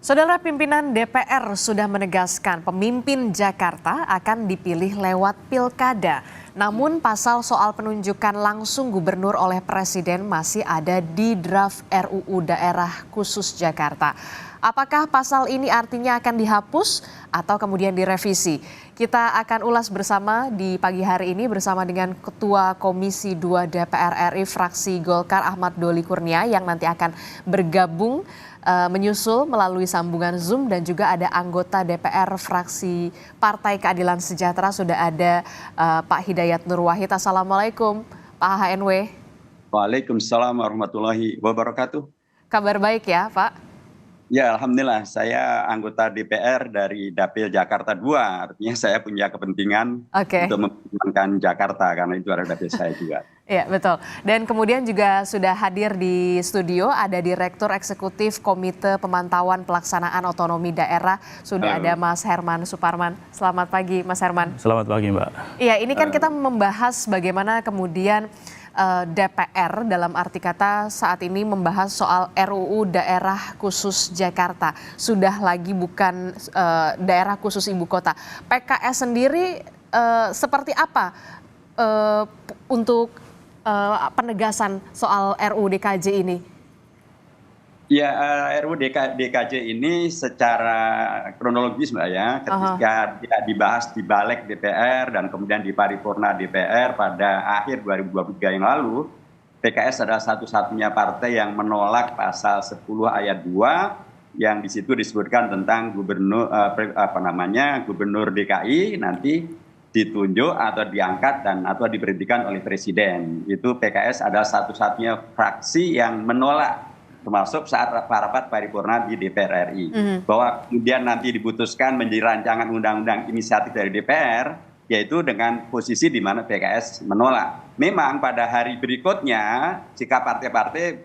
Saudara pimpinan DPR sudah menegaskan pemimpin Jakarta akan dipilih lewat pilkada. Namun pasal soal penunjukan langsung gubernur oleh presiden masih ada di draft RUU Daerah Khusus Jakarta. Apakah pasal ini artinya akan dihapus atau kemudian direvisi? Kita akan ulas bersama di pagi hari ini bersama dengan Ketua Komisi 2 DPR RI fraksi Golkar Ahmad Doli Kurnia yang nanti akan bergabung menyusul melalui sambungan Zoom, dan juga ada anggota DPR fraksi Partai Keadilan Sejahtera sudah ada Pak Hidayat Nur Wahid. Assalamualaikum Pak HNW. Waalaikumsalam warahmatullahi wabarakatuh. Kabar baik ya Pak? Ya, alhamdulillah, saya anggota DPR dari Dapil Jakarta 2, artinya saya punya kepentingan untuk memperjuangkan Jakarta karena itu adalah dapil saya juga. Iya, betul. Dan kemudian juga sudah hadir di studio ada Direktur Eksekutif Komite Pemantauan Pelaksanaan Otonomi Daerah, sudah ada Mas Herman Suparman. Selamat pagi Mas Herman. Selamat pagi Mbak. Iya, ini kan kita membahas bagaimana kemudian DPR dalam arti kata saat ini membahas soal RUU Daerah Khusus Jakarta. Sudah lagi bukan daerah khusus ibu kota. PKS sendiri seperti apa untuk penegasan soal RUU DKJ ini? Ya, RUU DKJ ini secara kronologis Mbak ya, ketika tidak dibahas di Balik DPR dan kemudian di Paripurna DPR pada akhir 2023 yang lalu, PKS adalah satu-satunya partai yang menolak pasal 10 ayat 2 yang di situ disebutkan tentang gubernur gubernur DKI nanti ditunjuk atau diangkat dan atau diberhentikan oleh presiden. Itu PKS adalah satu-satunya fraksi yang menolak, termasuk saat rapat paripurna di DPR RI. Bahwa kemudian nanti diputuskan menjadi rancangan undang-undang inisiatif dari DPR, yaitu dengan posisi di mana PKS menolak. Memang pada hari berikutnya sikap partai-partai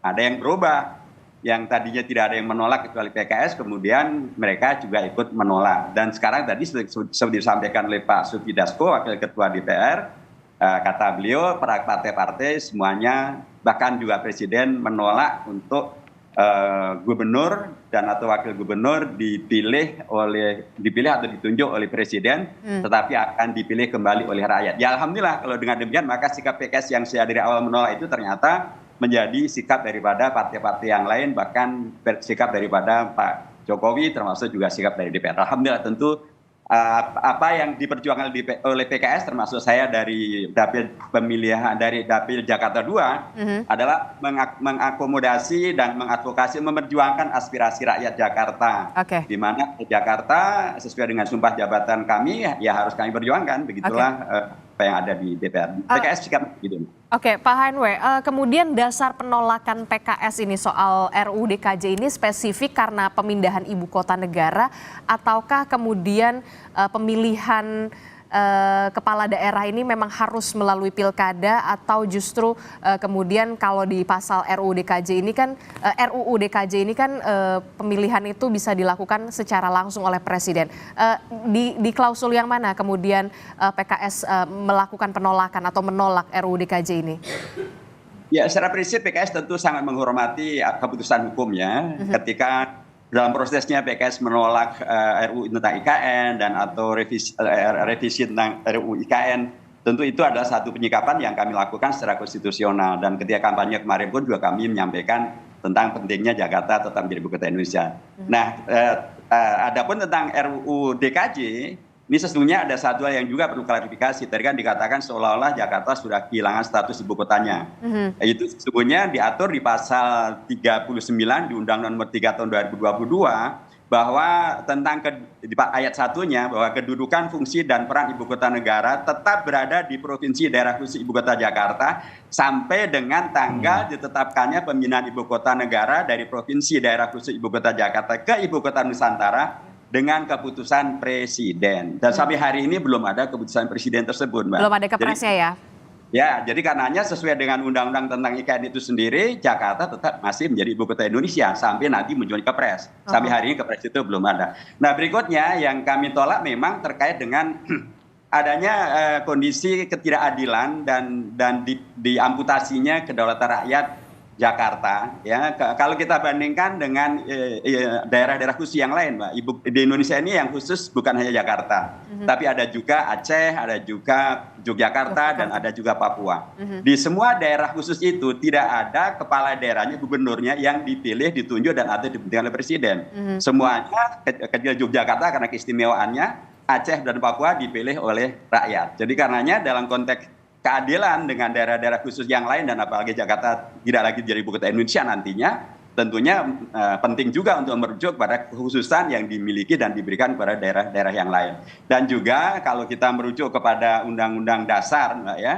ada yang berubah. Yang tadinya tidak ada yang menolak kecuali PKS, kemudian mereka juga ikut menolak. Dan sekarang tadi seperti disampaikan oleh Pak Sufi Dasko, Wakil Ketua DPR, kata beliau para partai-partai semuanya, bahkan juga presiden menolak untuk gubernur dan atau wakil gubernur dipilih atau ditunjuk oleh presiden, tetapi akan dipilih kembali oleh rakyat. Ya alhamdulillah kalau dengan demikian maka sikap PKS yang saya dari awal menolak itu ternyata menjadi sikap daripada partai-partai yang lain, bahkan sikap daripada Pak Jokowi, termasuk juga sikap dari DPR. Alhamdulillah tentu apa yang diperjuangkan oleh PKS termasuk saya dari dapil pemilihan dari dapil Jakarta 2 adalah mengakomodasi dan mengadvokasi memperjuangkan aspirasi rakyat Jakarta. Di mana Jakarta sesuai dengan sumpah jabatan kami ya harus kami perjuangkan, begitulah apa yang ada di DPR. PKS sikap gitu. Oke, Pak HNW, kemudian dasar penolakan PKS ini soal RUU DKJ ini spesifik karena pemindahan ibu kota negara, ataukah kemudian pemilihan kepala daerah ini memang harus melalui pilkada, atau justru kemudian kalau di pasal RUU DKJ ini kan pemilihan itu bisa dilakukan secara langsung oleh presiden. Di klausul yang mana kemudian PKS melakukan penolakan atau menolak RUU DKJ ini? Ya, secara prinsip PKS tentu sangat menghormati keputusan hukumnya. Ketika dalam prosesnya PKS menolak RUU tentang IKN dan atau revisi tentang RUU IKN, tentu itu adalah satu penyikapan yang kami lakukan secara konstitusional. Dan ketika kampanye kemarin pun juga kami menyampaikan tentang pentingnya Jakarta tetap menjadi ibu kota Indonesia. Nah, adapun tentang RUU DKJ, ini sesungguhnya ada satu hal yang juga perlu klarifikasi. Tadi kan dikatakan seolah-olah Jakarta sudah kehilangan status ibu kotanya. Itu sesungguhnya diatur di pasal 39 di Undang-Undang Nomor 3 Tahun 2022 bahwa tentang di ayat 1-nya bahwa kedudukan, fungsi dan peran ibu kota negara tetap berada di provinsi daerah khusus ibu kota Jakarta sampai dengan tanggal ditetapkannya pemindahan ibu kota negara dari provinsi daerah khusus ibu kota Jakarta ke ibu kota Nusantara dengan keputusan presiden. Dan sampai hari ini belum ada keputusan presiden tersebut, Mbak. Belum ada kepresnya ya? Ya, jadi karenanya sesuai dengan undang-undang tentang IKN itu sendiri, Jakarta tetap masih menjadi ibu kota Indonesia sampai nanti muncul kepres. Sampai hari ini kepres itu belum ada. Nah, berikutnya yang kami tolak memang terkait dengan adanya kondisi ketidakadilan dan diamputasinya kedaulatan rakyat Jakarta, ya kalau kita bandingkan dengan daerah-daerah khusus yang lain, Mbak, di Indonesia ini yang khusus bukan hanya Jakarta, tapi ada juga Aceh, ada juga Yogyakarta, dan ada juga Papua. Di semua daerah khusus itu tidak ada kepala daerahnya, gubernurnya yang dipilih, ditunjuk, dan atau dibentuk oleh presiden. Semuanya, kecuali Yogyakarta karena keistimewaannya, Aceh dan Papua dipilih oleh rakyat. Jadi karenanya dalam konteks keadilan dengan daerah-daerah khusus yang lain, dan apalagi Jakarta tidak lagi jadi ibu kota Indonesia nantinya, tentunya penting juga untuk merujuk pada kekhususan yang dimiliki dan diberikan kepada daerah-daerah yang lain. Dan juga kalau kita merujuk kepada Undang-Undang Dasar, Mbak, ya,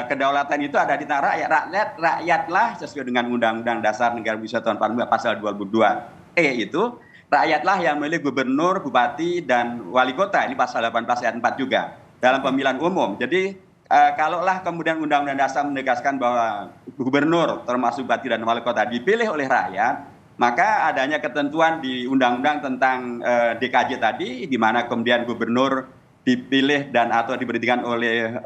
kedaulatan itu ada di tangan rakyat. Rakyatlah sesuai dengan Undang-Undang Dasar Negara Indonesia tahun 45 pasal 22E itu, rakyatlah yang memilih gubernur, bupati, dan wali kota. Ini pasal 18 ayat 4 juga dalam pemilihan umum. Jadi kalaulah kemudian Undang-Undang Dasar menegaskan bahwa gubernur termasuk bupati dan wali kota dipilih oleh rakyat, maka adanya ketentuan di Undang-Undang tentang DKJ tadi, di mana kemudian gubernur dipilih dan atau diberhentikan oleh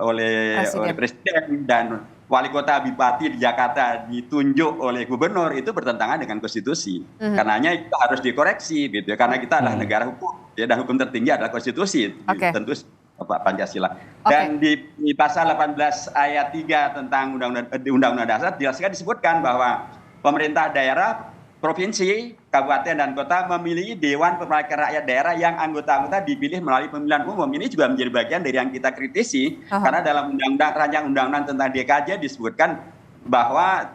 presiden, dan wali kota, bupati di Jakarta ditunjuk oleh gubernur, itu bertentangan dengan konstitusi. Karenanya itu harus dikoreksi, gitu ya, karena kita adalah negara hukum, ya, dan hukum tertinggi adalah konstitusi, tentu Pancasila. Dan di pasal 18 ayat 3 tentang Undang-Undang Dasar disebutkan bahwa pemerintah daerah, provinsi, kabupaten, dan kota memiliki Dewan Perwakilan Rakyat Daerah yang anggota-anggota dipilih melalui pemilihan umum. Ini juga menjadi bagian dari yang kita kritisi, karena dalam rancangan undang-undang tentang DKJ disebutkan bahwa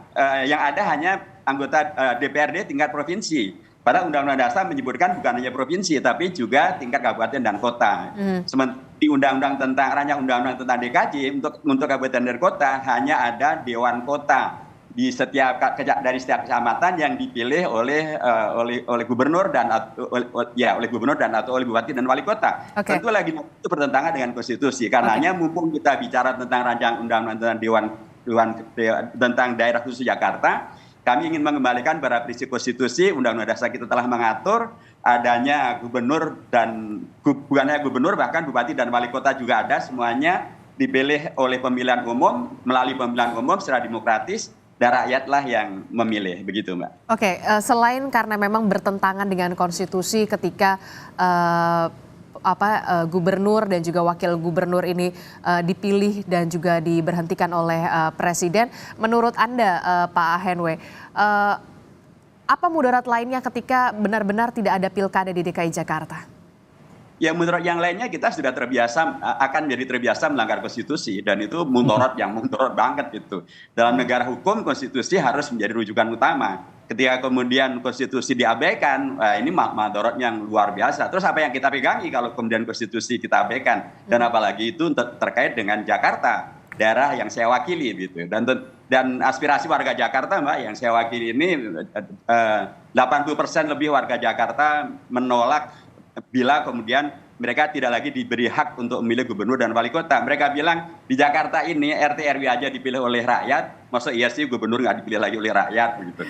yang ada hanya anggota DPRD tingkat provinsi. Padahal Undang-Undang Dasar menyebutkan bukan hanya provinsi, tapi juga tingkat kabupaten dan kota. Sementara di Undang-Undang tentang rancangan undang-undang tentang DKJ, untuk kabupaten dan kota hanya ada Dewan Kota di dari setiap kecamatan yang dipilih oleh gubernur dan oleh bupati dan wali kota. Tentu lagi itu bertentangan dengan konstitusi. Karenanya mumpung kita bicara tentang rancangan undang-undang tentang daerah khusus Jakarta, kami ingin mengembalikan pada prinsip konstitusi. Undang-Undang Dasar kita telah mengatur adanya gubernur, dan bukan hanya gubernur, bahkan bupati dan wali kota juga ada, semuanya dipilih oleh pemilihan umum, melalui pemilihan umum secara demokratis, dan rakyatlah yang memilih, begitu, Mbak. Oke, selain karena memang bertentangan dengan konstitusi ketika gubernur dan juga wakil gubernur ini dipilih dan juga diberhentikan oleh presiden, menurut Anda, Pak Henwe, apa mudarat lainnya ketika benar-benar tidak ada pilkada di DKI Jakarta? Ya, menurut yang lainnya kita sudah akan menjadi terbiasa melanggar konstitusi, dan itu mudarat banget gitu. Dalam negara hukum, konstitusi harus menjadi rujukan utama. Ketika kemudian konstitusi diabaikan, ini mudarat yang luar biasa. Terus apa yang kita pegangi kalau kemudian konstitusi kita abaikan? Dan apalagi itu terkait dengan Jakarta, daerah yang saya wakili gitu. Dan aspirasi warga Jakarta, Mbak, yang saya wakili ini 80% lebih warga Jakarta menolak bila kemudian mereka tidak lagi diberi hak untuk memilih gubernur dan wali kota. Mereka bilang di Jakarta ini RT RW aja dipilih oleh rakyat, masa iya sih gubernur nggak dipilih lagi oleh rakyat begitu.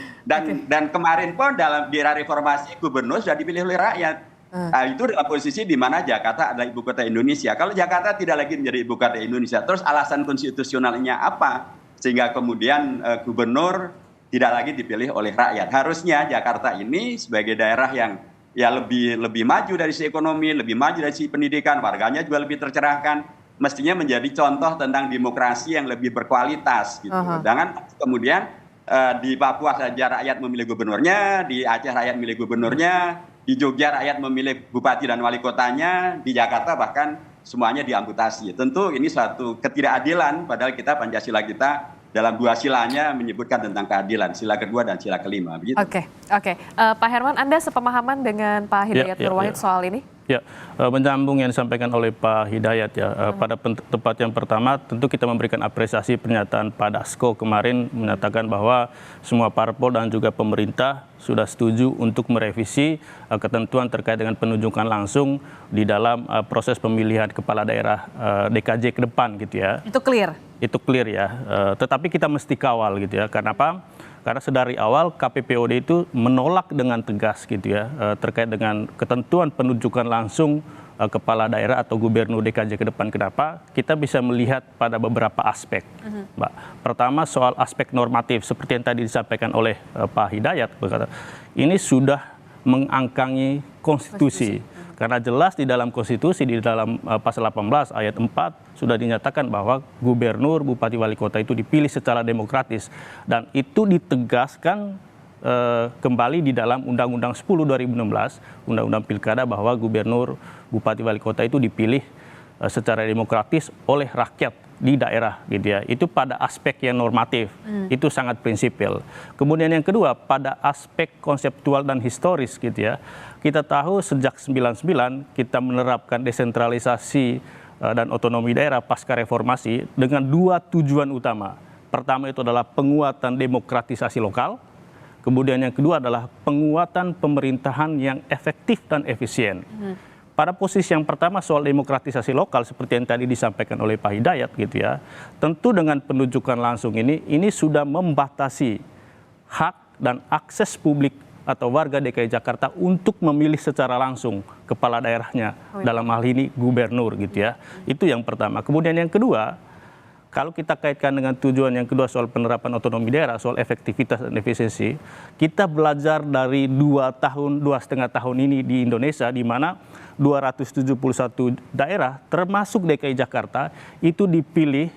Dan kemarin pun dalam di era reformasi gubernur sudah dipilih oleh rakyat. Nah, itu dalam posisi di mana Jakarta adalah ibu kota Indonesia. Kalau Jakarta tidak lagi menjadi ibu kota Indonesia, terus alasan konstitusionalnya apa? Sehingga kemudian gubernur tidak lagi dipilih oleh rakyat. Harusnya Jakarta ini sebagai daerah yang ya lebih maju dari sisi ekonomi, lebih maju dari sisi pendidikan, warganya juga lebih tercerahkan, mestinya menjadi contoh tentang demokrasi yang lebih berkualitas gitu. Jangan kemudian di Papua saja rakyat memilih gubernurnya, di Aceh rakyat memilih gubernurnya, di Jogja rakyat memilih bupati dan wali kotanya, di Jakarta bahkan semuanya diamputasi. Tentu ini suatu ketidakadilan, padahal Pancasila kita dalam dua silanya menyebutkan tentang keadilan, sila kedua dan sila kelima. Begitu. Oke. Pak Herman, Anda sepemahaman dengan Pak Hidayat Nur Wahid soal ini? Ya, menyambung yang disampaikan oleh Pak Hidayat ya. Pada tempat yang pertama tentu kita memberikan apresiasi pernyataan Pak Dasko kemarin menyatakan bahwa semua parpol dan juga pemerintah sudah setuju untuk merevisi ketentuan terkait dengan penunjukan langsung di dalam proses pemilihan kepala daerah DKJ ke depan gitu ya. Itu clear? Itu clear ya, tetapi kita mesti kawal gitu ya. Karena apa? Karena sedari awal KPPOD itu menolak dengan tegas gitu ya terkait dengan ketentuan penunjukan langsung kepala daerah atau gubernur DKJ ke depan. Kenapa? Kita bisa melihat pada beberapa aspek, Mbak. Pertama soal aspek normatif seperti yang tadi disampaikan oleh Pak Hidayat, berkata ini sudah mengangkangi konstitusi. Karena jelas di dalam konstitusi, di dalam pasal 18 ayat 4 sudah dinyatakan bahwa gubernur, bupati, wali kota itu dipilih secara demokratis. Dan itu ditegaskan kembali di dalam Undang-Undang 10 2016, Undang-Undang Pilkada, bahwa gubernur, bupati, wali kota itu dipilih secara demokratis oleh rakyat di daerah gitu ya. Itu pada aspek yang normatif, itu sangat prinsipil. Kemudian yang kedua pada aspek konseptual dan historis gitu ya. Kita tahu sejak 99 kita menerapkan desentralisasi dan otonomi daerah pasca reformasi dengan dua tujuan utama. Pertama itu adalah penguatan demokratisasi lokal. Kemudian yang kedua adalah penguatan pemerintahan yang efektif dan efisien. Pada posisi yang pertama soal demokratisasi lokal seperti yang tadi disampaikan oleh Pak Hidayat gitu ya. Tentu dengan penunjukan langsung ini sudah membatasi hak dan akses publik atau warga DKI Jakarta untuk memilih secara langsung kepala daerahnya. Dalam hal ini gubernur gitu ya. Itu yang pertama. Kemudian yang kedua, kalau kita kaitkan dengan tujuan yang kedua soal penerapan otonomi daerah, soal efektivitas dan efisiensi, kita belajar dari 2,5 tahun ini di Indonesia, di mana 271 daerah, termasuk DKI Jakarta, itu dipilih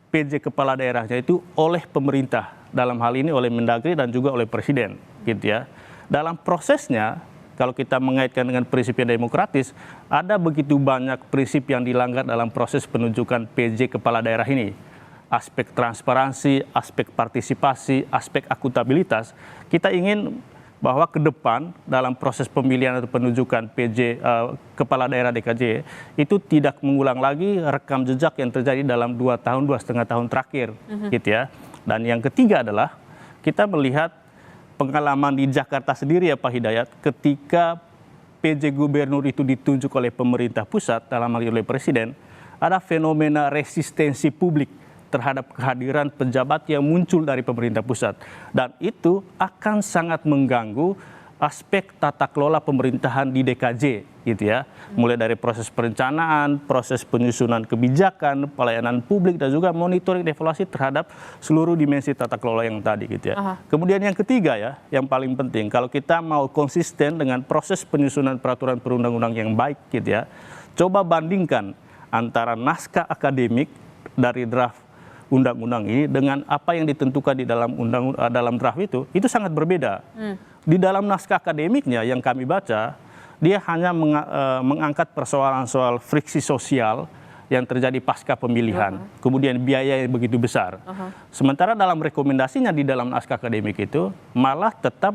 PJ kepala daerahnya itu oleh pemerintah. Dalam hal ini oleh Mendagri dan juga oleh Presiden, gitu ya. Dalam prosesnya, kalau kita mengaitkan dengan prinsip yang demokratis, ada begitu banyak prinsip yang dilanggar dalam proses penunjukan PJ kepala daerah ini. Aspek transparansi, aspek partisipasi, aspek akuntabilitas. Kita ingin bahwa ke depan dalam proses pemilihan atau penunjukan PJ kepala daerah DKJ itu tidak mengulang lagi rekam jejak yang terjadi dalam 2,5 tahun terakhir, gitu ya. Dan yang ketiga adalah kita melihat pengalaman di Jakarta sendiri ya Pak Hidayat, ketika PJ gubernur itu ditunjuk oleh pemerintah pusat, dalam hal ini oleh Presiden, ada fenomena resistensi publik terhadap kehadiran pejabat yang muncul dari pemerintah pusat. Dan itu akan sangat mengganggu aspek tata kelola pemerintahan di DKJ, gitu ya. Mulai dari proses perencanaan, proses penyusunan kebijakan, pelayanan publik, dan juga monitoring evaluasi terhadap seluruh dimensi tata kelola yang tadi, gitu ya. Kemudian yang ketiga ya, yang paling penting, kalau kita mau konsisten dengan proses penyusunan peraturan perundang-undang yang baik, gitu ya, coba bandingkan antara naskah akademik dari draft undang-undang ini dengan apa yang ditentukan di dalam dalam draft itu sangat berbeda. Di dalam naskah akademiknya yang kami baca, dia hanya mengangkat persoalan soal friksi sosial yang terjadi pasca pemilihan, kemudian biaya yang begitu besar. Sementara dalam rekomendasinya di dalam naskah akademik itu malah tetap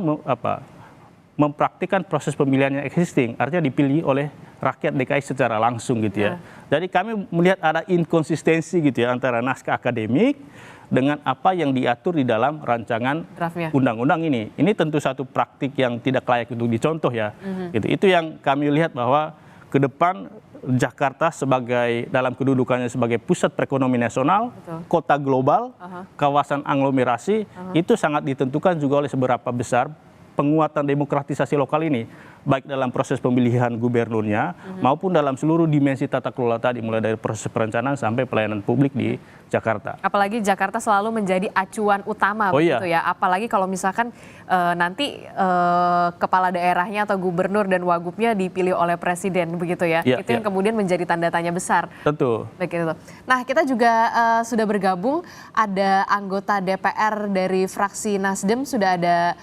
mempraktikkan proses pemilihan yang existing, artinya dipilih oleh rakyat DKI secara langsung gitu ya. Jadi kami melihat ada inkonsistensi gitu ya antara naskah akademik dengan apa yang diatur di dalam rancangan undang-undang ini. Ini tentu satu praktik yang tidak layak untuk dicontoh ya. Gitu. Itu yang kami lihat bahwa ke depan Jakarta sebagai dalam kedudukannya sebagai pusat perekonomian nasional, kota global, kawasan aglomerasi, itu sangat ditentukan juga oleh seberapa besar penguatan demokratisasi lokal ini, baik dalam proses pemilihan gubernurnya maupun dalam seluruh dimensi tata kelola tadi, mulai dari proses perencanaan sampai pelayanan publik di Jakarta. Apalagi Jakarta selalu menjadi acuan utama begitu ya. Apalagi kalau misalkan nanti kepala daerahnya atau gubernur dan wagubnya dipilih oleh presiden begitu ya. Itu yang kemudian menjadi tanda tanya besar. Tentu. Begitu. Nah, kita juga sudah bergabung ada anggota DPR dari fraksi Nasdem, sudah ada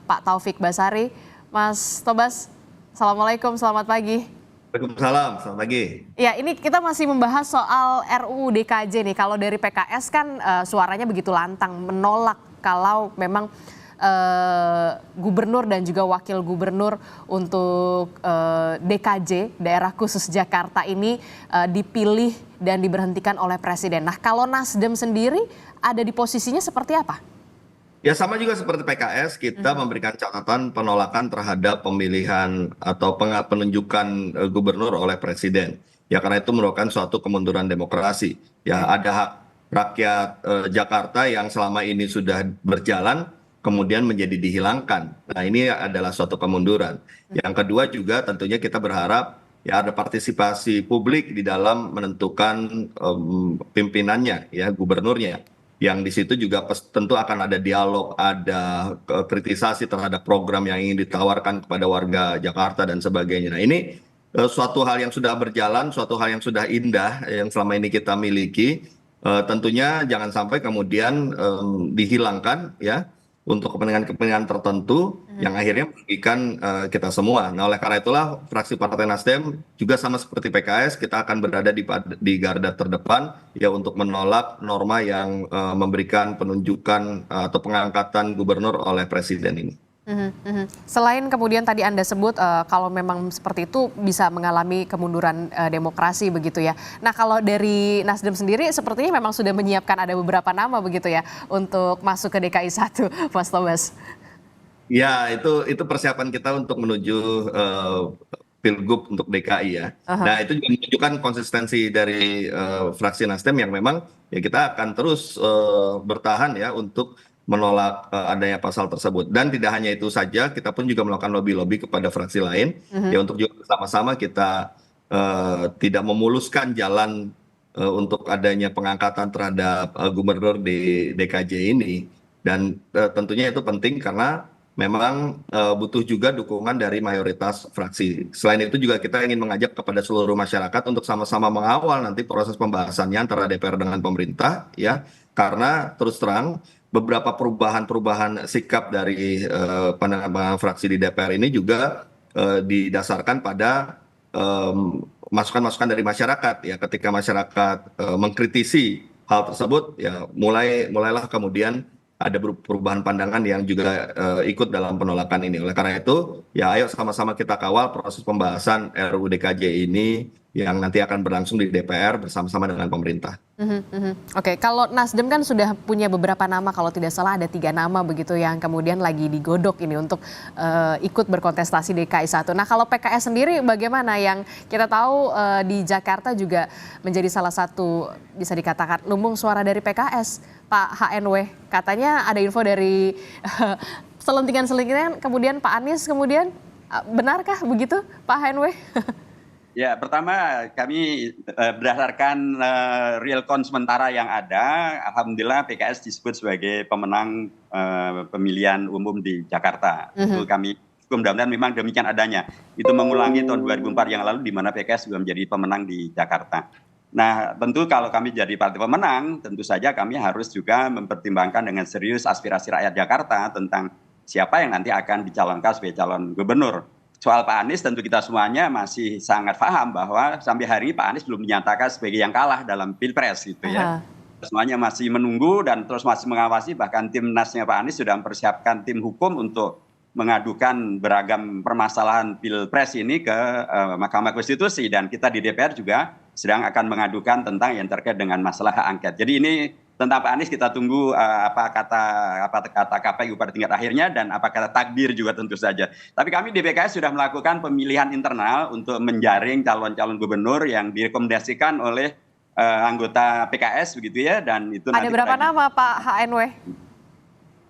Pak Taufik Basari. Mas Tobas, Assalamualaikum, selamat pagi. Waalaikumsalam, selamat pagi. Ya, ini kita masih membahas soal RUU DKJ nih. Kalau dari PKS kan suaranya begitu lantang, menolak kalau memang gubernur dan juga wakil gubernur untuk DKJ, daerah khusus Jakarta ini dipilih dan diberhentikan oleh presiden. Nah, kalau Nasdem sendiri ada di posisinya seperti apa? Ya sama juga seperti PKS, kita memberikan catatan penolakan terhadap pemilihan atau penunjukan gubernur oleh presiden. Ya karena itu merupakan suatu kemunduran demokrasi. Ya ada hak rakyat Jakarta yang selama ini sudah berjalan kemudian menjadi dihilangkan. Nah, ini adalah suatu kemunduran. Yang kedua juga tentunya kita berharap ya ada partisipasi publik di dalam menentukan pimpinannya, ya gubernurnya. Yang di situ juga tentu akan ada dialog, ada kritisasi terhadap program yang ingin ditawarkan kepada warga Jakarta dan sebagainya. Nah, ini suatu hal yang sudah berjalan, suatu hal yang sudah indah yang selama ini kita miliki. Tentunya jangan sampai kemudian dihilangkan ya untuk kepentingan-kepentingan tertentu yang akhirnya merugikan kita semua. Nah, oleh karena itulah fraksi Partai Nasdem juga sama seperti PKS kita akan berada di garda terdepan ya untuk menolak norma yang memberikan penunjukan atau pengangkatan gubernur oleh presiden ini. Selain kemudian tadi Anda sebut kalau memang seperti itu bisa mengalami kemunduran demokrasi begitu ya. Nah, kalau dari Nasdem sendiri sepertinya memang sudah menyiapkan ada beberapa nama begitu ya untuk masuk ke DKI 1, Mas Tobas. Ya, itu persiapan kita untuk menuju Pilgub untuk DKI ya. Nah, itu juga menunjukkan konsistensi dari fraksi Nasdem yang memang ya kita akan terus bertahan ya untuk menolak adanya pasal tersebut. Dan tidak hanya itu saja, kita pun juga melakukan lobby-lobby kepada fraksi lain ya untuk juga bersama-sama kita tidak memuluskan jalan untuk adanya pengangkatan terhadap gubernur di DKJ ini. Dan tentunya itu penting karena memang butuh juga dukungan dari mayoritas fraksi. Selain itu juga kita ingin mengajak kepada seluruh masyarakat untuk sama-sama mengawal nanti proses pembahasannya antara DPR dengan pemerintah ya. Karena terus terang beberapa perubahan-perubahan sikap dari pandangan fraksi di DPR ini juga didasarkan pada masukan-masukan dari masyarakat ya. Ketika masyarakat mengkritisi hal tersebut ya mulailah kemudian ada perubahan pandangan yang juga ikut dalam penolakan ini. Oleh karena itu, ya ayo sama-sama kita kawal proses pembahasan RUU DKJ ini yang nanti akan berlangsung di DPR bersama-sama dengan pemerintah. Oke, kalau Nasdem kan sudah punya beberapa nama, kalau tidak salah ada 3 nama begitu yang kemudian lagi digodok ini untuk ikut berkontestasi DKI 1. Nah, kalau PKS sendiri bagaimana? Yang kita tahu di Jakarta juga menjadi salah satu bisa dikatakan lumbung suara dari PKS. Pak HNW, katanya ada info dari selentingan-selentingan kemudian Pak Anies kemudian, benarkah begitu Pak HNW? Ya, pertama kami berdasarkan real count sementara yang ada, alhamdulillah PKS disebut sebagai pemenang pemilihan umum di Jakarta. Itu kami mudah-mudahan memang demikian adanya. Itu mengulangi tahun 2004 yang lalu di mana PKS juga menjadi pemenang di Jakarta. Nah, tentu kalau kami jadi partai pemenang, tentu saja kami harus juga mempertimbangkan dengan serius aspirasi rakyat Jakarta tentang siapa yang nanti akan dicalonkan sebagai calon gubernur. Soal Pak Anies tentu kita semuanya masih sangat paham bahwa sampai hari ini Pak Anies belum dinyatakan sebagai yang kalah dalam Pilpres gitu ya. Semuanya masih menunggu dan terus masih mengawasi, bahkan timnasnya Pak Anies sudah mempersiapkan tim hukum untuk mengadukan beragam permasalahan Pilpres ini ke Mahkamah Konstitusi, dan kita di DPR juga sedang akan mengadukan tentang yang terkait dengan masalah hak angket. Jadi ini tentang Pak Anies kita tunggu apa kata KPU pada tingkat akhirnya dan apa kata takdir juga tentu saja. Tapi kami di PKS sudah melakukan pemilihan internal untuk menjaring calon-calon gubernur yang direkomendasikan oleh anggota PKS begitu ya, dan itu ada berapa nama Pak HNW?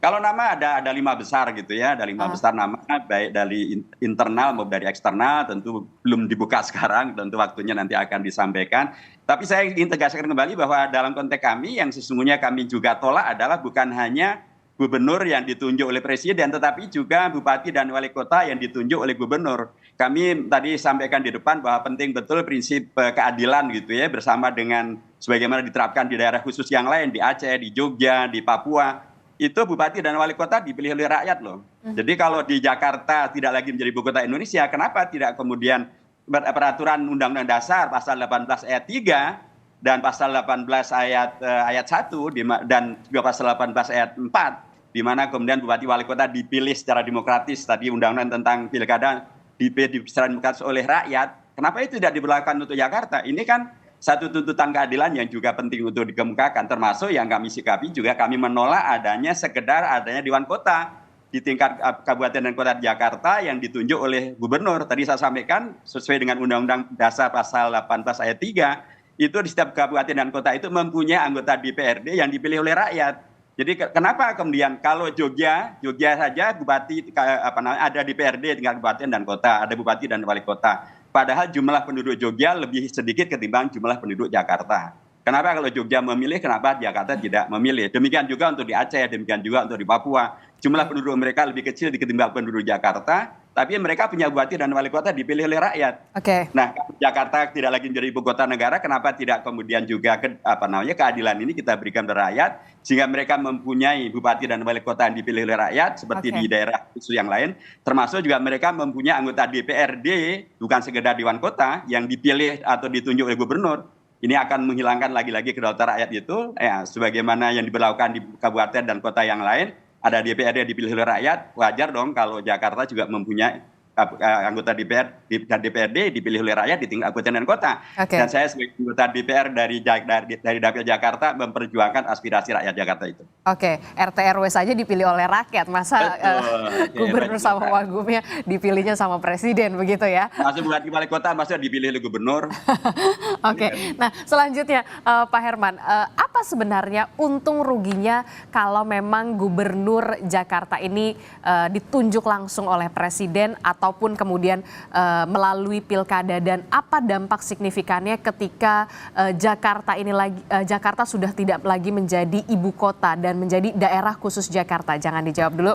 Kalau nama ada 5 besar gitu ya, ada 5 besar nama baik dari internal maupun dari eksternal, tentu belum dibuka sekarang, tentu waktunya nanti akan disampaikan. Tapi saya ingin tegaskan kembali bahwa dalam konteks kami yang sesungguhnya kami juga tolak adalah bukan hanya gubernur yang ditunjuk oleh presiden, tetapi juga bupati dan wali kota yang ditunjuk oleh gubernur. Kami tadi sampaikan di depan bahwa penting betul prinsip keadilan gitu ya, bersama dengan sebagaimana diterapkan di daerah khusus yang lain, di Aceh, di Jogja, di Papua. Itu bupati dan wali kota dipilih oleh rakyat loh. Jadi kalau di Jakarta tidak lagi menjadi ibu kota Indonesia, kenapa tidak kemudian peraturan Undang-Undang Dasar pasal 18 ayat 3 dan pasal 18 ayat 1 dan juga pasal 18 ayat 4 di mana kemudian bupati wali kota dipilih secara demokratis, tadi undang-undang tentang pilkada dipilih secara demokratis oleh rakyat. Kenapa itu tidak diberlakukan untuk Jakarta? Ini kan satu tuntutan keadilan yang juga penting untuk dikemukakan, termasuk yang kami sikapi juga kami menolak sekedar adanya Dewan Kota di tingkat kabupaten dan kota Jakarta yang ditunjuk oleh gubernur. Tadi saya sampaikan sesuai dengan Undang-Undang Dasar pasal 18 ayat 3 itu di setiap kabupaten dan kota itu mempunyai anggota DPRD yang dipilih oleh rakyat. Jadi kenapa kemudian kalau Jogja saja bupati ada DPRD tingkat kabupaten dan kota, ada bupati dan wali kota. Padahal jumlah penduduk Jogja lebih sedikit ketimbang jumlah penduduk Jakarta. Kenapa kalau Jogja memilih, kenapa Jakarta tidak memilih? Demikian juga untuk di Aceh, demikian juga untuk di Papua. Jumlah penduduk mereka lebih kecil ketimbang penduduk Jakarta, tapi mereka punya bupati dan wali kota dipilih oleh rakyat. Oke. Nah, Jakarta tidak lagi menjadi ibu kota negara, kenapa tidak kemudian juga keadilan ini kita berikan ke rakyat, sehingga mereka mempunyai bupati dan wali kota yang dipilih oleh rakyat, seperti di daerah khusus yang lain, termasuk juga mereka mempunyai anggota DPRD, bukan sekedar Dewan Kota, yang dipilih atau ditunjuk oleh gubernur. Ini akan menghilangkan lagi-lagi kedaulatan rakyat itu, ya, sebagaimana yang diberlakukan di kabupaten dan kota yang lain, ada DPRD yang dipilih oleh rakyat, wajar dong kalau Jakarta juga mempunyai anggota DPR dan DPRD dipilih oleh rakyat di tingkat kabupaten dan kota. Dan saya sebagai anggota DPR dari Dapil Jakarta memperjuangkan aspirasi rakyat Jakarta itu. Oke, RT RW saja dipilih oleh rakyat, masa gubernur sama wagubnya dipilihnya sama presiden begitu ya? Masuk bupati wali kota maksudnya dipilih oleh gubernur. Oke, nah selanjutnya Pak Herman, apa sebenarnya untung ruginya kalau memang gubernur Jakarta ini ditunjuk langsung oleh presiden ataupun kemudian melalui pilkada, dan apa dampak signifikannya ketika Jakarta sudah tidak lagi menjadi ibu kota dan menjadi daerah khusus Jakarta? Jangan dijawab dulu.